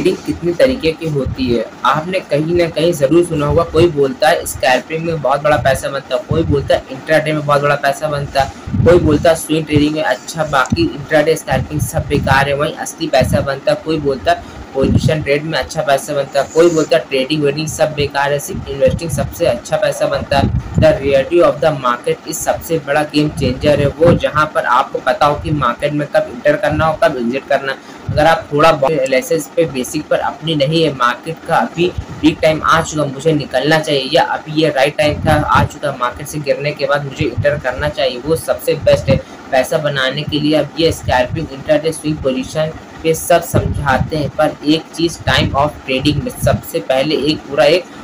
Trading कितनी तरीके की होती है। आपने कहीं ना कहीं ज़रूर सुना होगा, कोई बोलता है स्कैल्पिंग में बहुत बड़ा पैसा बनता है, कोई बोलता है इंट्राडे में बहुत बड़ा पैसा बनता है, कोई बोलता है स्विंग ट्रेडिंग में अच्छा, बाकी इंट्राडे स्कैल्पिंग सब बेकार है, वहीं असली पैसा बनता है। कोई बोलता है पोजीशन ट्रेड में अच्छा पैसा बनता है, कोई बोलता है ट्रेडिंग वेडिंग सब बेकार है, सिर्फ इन्वेस्टिंग सबसे अच्छा पैसा बनता है। The reality of the market इस सबसे बड़ा गेम चेंजर है, वो जहाँ पर आपको पता हो कि मार्केट में कब इंटर करना हो, कब एग्जिट करना। अगर आप थोड़ा एनालिसिस पे बेसिक पर अपनी नहीं है, मार्केट का अभी पीक टाइम आ चुका, मुझे निकलना चाहिए, या अभी ये राइट टाइम था आ चुका, मार्केट से गिरने के बाद मुझे इंटर करना चाहिए, वो सबसे बेस्ट है पैसा बनाने के लिए। अब ये स्कैल्पिंग, इंट्राडे, स्विंग पोजीशन पे सब समझाते हैं, पर एक चीज़ टाइम ऑफ ट्रेडिंग में सबसे पहले एक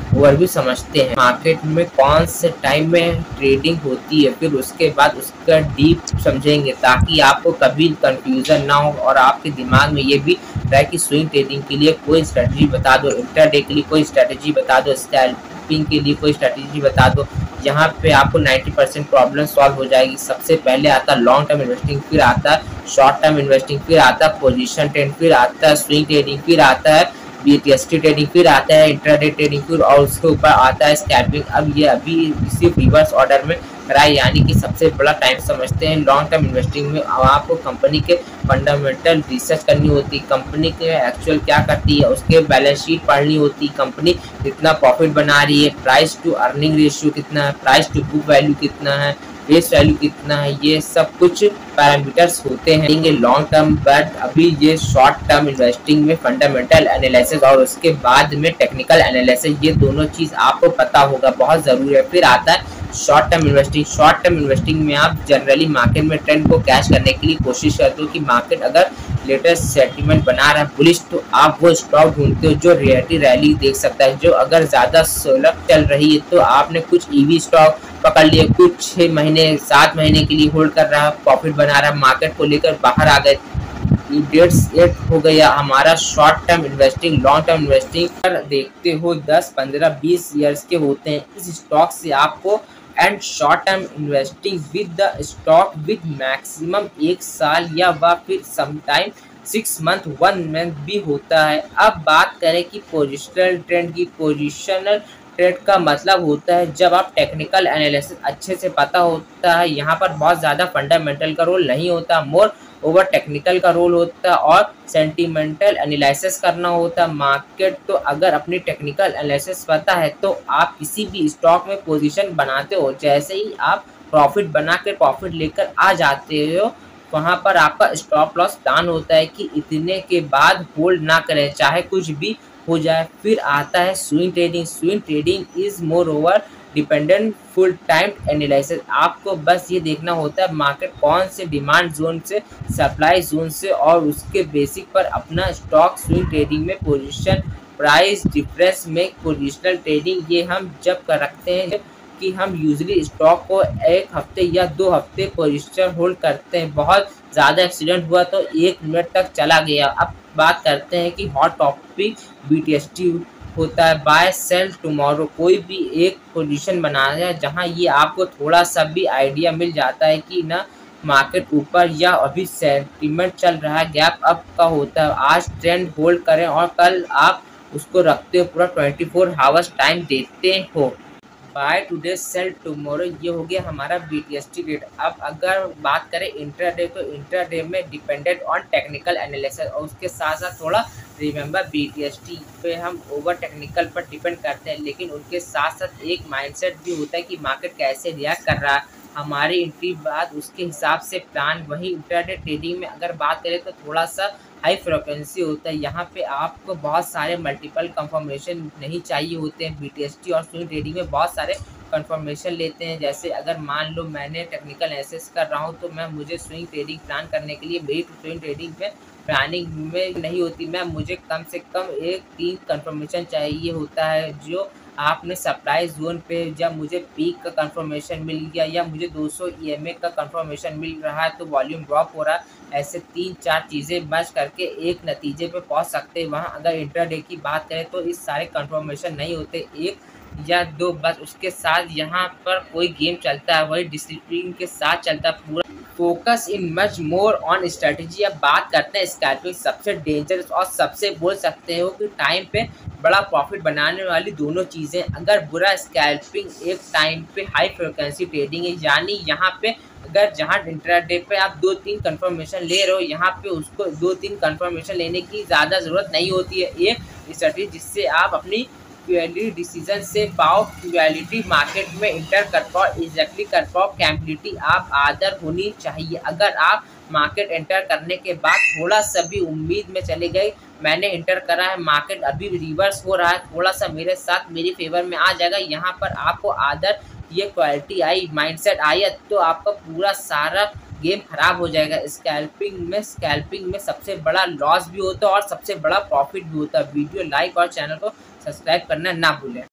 ओवरव्यू समझते हैं। मार्केट में कौन से टाइम में ट्रेडिंग होती है, फिर उसके बाद उसका डीप समझेंगे, ताकि आपको कभी कंफ्यूजन ना हो और आपके दिमाग में ये भी रहे कि स्विंग ट्रेडिंग के लिए कोई स्ट्रेटजी बता दो, इंट्राडे के लिए कोई स्ट्रेटजी बता दो, स्कैल्पिंग के लिए कोई स्ट्रेटजी बता दो। यहाँ पे आपको 90% प्रॉब्लम सॉल्व हो जाएगी। सबसे पहले आता है लॉन्ग टर्म इन्वेस्टिंग, फिर आता है शॉर्ट टर्म इन्वेस्टिंग, फिर आता है पोजीशन ट्रेडिंग, फिर आता है स्विंग ट्रेडिंग, फिर आता है बीटीएसटी ट्रेडिंग, फिर आता है इंट्राडे ट्रेडिंग, फिर और उसके ऊपर आता है स्कैल्पिंग। अब ये अभी सिर्फ रिवर्स ऑर्डर में कराए, यानी कि सबसे बड़ा टाइम समझते हैं लॉन्ग टर्म इन्वेस्टिंग में। अब आपको कंपनी के फंडामेंटल रिसर्च करनी होती, कंपनी के एक्चुअल क्या करती है, उसके बैलेंस शीट पढ़नी होती, कंपनी कितना प्रॉफिट बना रही है, प्राइस टू अर्निंग रेशियो कितना है, प्राइस टू बुक वैल्यू कितना है, फेस वैल्यू कितना है, ये सब कुछ पैरामीटर्स होते हैं लॉन्ग टर्म। बट अभी ये शॉर्ट टर्म इन्वेस्टिंग में फंडामेंटल एनालिसिस और उसके बाद में टेक्निकल एनालिसिस, ये दोनों चीज़ आपको पता होगा, बहुत ज़रूरी है। फिर आता है short term investing. Short term investing में आप जनरली मार्केट में ट्रेंड को कैच करने के लिए कोशिश करते हो कि मार्केट अगर लेटेस्ट सेंटीमेंट बना रहा है बुलिश, तो आप वो स्टॉक ढूंढते हो जो रियलिटी रैली देख सकता है, जो अगर ज़्यादा सोलर चल रही है तो आपने कुछ ईवी स्टॉक पकड़ लिए, कुछ 6 महीने 7 महीने के लिए होल्ड कर रहा है, प्रॉफिट बना रहा है, मार्केट को लेकर बाहर आ गए, डेट्स हो गया हमारा short term investing. Long term investing पर देखते हो 10, 15, 20 ईयर्स के होते हैं इस स्टॉक से आपको। And short term investing with the stock with maximum 1 साल या फिर समटाइम 6 मंथ 1 मंथ भी होता है। अब बात करें कि पोजिशनल ट्रेंड की, पोजिशनल ट्रेड का मतलब होता है जब आप टेक्निकल एनालिसिस अच्छे से पता होता है, यहाँ पर बहुत ज़्यादा फंडामेंटल का रोल नहीं होता, मोर ओवर टेक्निकल का रोल होता है और सेंटिमेंटल एनालिसिस करना होता है मार्केट। तो अगर अपनी टेक्निकल एनालिसिस पता है तो आप किसी भी स्टॉक में पोजीशन बनाते हो, जैसे ही आप प्रॉफिट बना के प्रॉफिट लेकर आ जाते हो, वहाँ पर आपका स्टॉप लॉस प्लान होता है कि इतने के बाद होल्ड ना करें, चाहे कुछ भी हो जाए। फिर आता है swing trading. Swing trading is more over dependent full time analysis. आपको बस ये देखना होता है मार्केट कौन से डिमांड जोन से, सप्लाई जोन से, और उसके बेसिक पर अपना स्टॉक स्विंग ट्रेडिंग में पोजीशन प्राइस डिफरेंस में पोजिशनल ट्रेडिंग ये हम जब कर रखते हैं कि हम यूजली स्टॉक को 1 हफ्ते या 2 हफ्ते पोजीशन होल्ड करते हैं। बहुत ज़्यादा एक्सीडेंट हुआ तो 1 मिनट तक चला गया। अब बात करते हैं कि हॉट टॉपिक बीटीएसटी होता है, बाय सेल टुमारो। कोई भी एक पोजीशन बनाना है जहां ये आपको थोड़ा सा भी आइडिया मिल जाता है कि ना मार्केट ऊपर या अभी सेंटीमेंट चल रहा है, गैप अप का होता है, आज ट्रेंड होल्ड करें और कल आप उसको रखते हो, पूरा 24 आवर्स टाइम देते हो। बाय टुडे सेल टुमारो, ये हो गया हमारा बीटीएसटी रेट। अब अगर बात करें इंट्राडे, तो इंट्राडे में डिपेंडेंट ऑन टेक्निकल एनालिसिस, और उसके साथ साथ थोड़ा रिमेंबर बीटीएसटी पे हम ओवर टेक्निकल पर डिपेंड करते हैं, लेकिन उनके साथ साथ एक माइंडसेट भी होता है कि मार्केट कैसे रिएक्ट कर रहा है, हमारी एंट्री बाद उसके हिसाब से प्लान। वहीं इंट्राडे ट्रेडिंग में अगर बात करें तो थोड़ा सा हाई फ्रिक्वेंसी होता है, यहाँ पे आपको बहुत सारे मल्टीपल कंफर्मेशन नहीं चाहिए होते हैं। बीटीएसटी और स्विंग ट्रेडिंग में बहुत सारे कंफर्मेशन लेते हैं, जैसे अगर मान लो मैंने टेक्निकल एनालिसिस कर रहा हूँ तो मुझे स्विंग ट्रेडिंग प्लान करने के लिए मेरी स्विंग ट्रेडिंग में प्लानिंग में नहीं होती, मुझे कम से कम 3 कंफर्मेशन चाहिए होता है, जो आपने सप्लाई जोन पे जब मुझे पीक का कंफर्मेशन मिल गया या मुझे 200 ईएमए का कंफर्मेशन मिल रहा है तो वॉल्यूम ड्रॉप हो रहा है, ऐसे 3-4 चीज़ें मैच करके एक नतीजे पे पहुंच सकते हैं। वहाँ अगर इंट्राडे की बात करें तो इस सारे कंफर्मेशन नहीं होते, 1 या 2 बस। उसके साथ यहाँ पर कोई गेम चलता है वही डिसिप्लिन के साथ चलता है पूरा। Focus in much more on strategy. अब बात करते हैं स्कैल्पिंग सबसे डेंजरस और सबसे बोल सकते हो कि टाइम पे बड़ा प्रॉफिट बनाने वाली दोनों चीज़ें। अगर बुरा स्कैल्पिंग एक टाइम पे हाई फ्रिक्वेंसी ट्रेडिंग है, यानी यहाँ पे अगर जहाँ इंट्राडे पे आप 2-3 कंफर्मेशन ले रहे हो, यहाँ पे उसको 2-3 कंफर्मेशन लेने की ज़्यादा ज़रूरत नहीं होती है। एक स्ट्रेटेजी जिससे आप अपनी क्वालिटी डिसीजन से पाओ, क्वालिटी मार्केट में इंटर कर पाओ, एग्जैक्टली कर पाओ, कैपेबिलिटी आप आदर होनी चाहिए। अगर आप मार्केट एंटर करने के बाद थोड़ा सा भी उम्मीद में चले गए, मैंने एंटर करा है, मार्केट अभी रिवर्स हो रहा है, थोड़ा सा मेरे साथ मेरी फेवर में आ जाएगा, यहाँ पर आपको आदर ये क्वालिटी आई, माइंडसेट आया, तो आपका पूरा सारा गेम खराब हो जाएगा। स्कैल्पिंग में सबसे बड़ा लॉस भी होता है और सबसे बड़ा प्रॉफिट भी होता है। वीडियो लाइक और चैनल को सब्सक्राइब करना ना भूलें।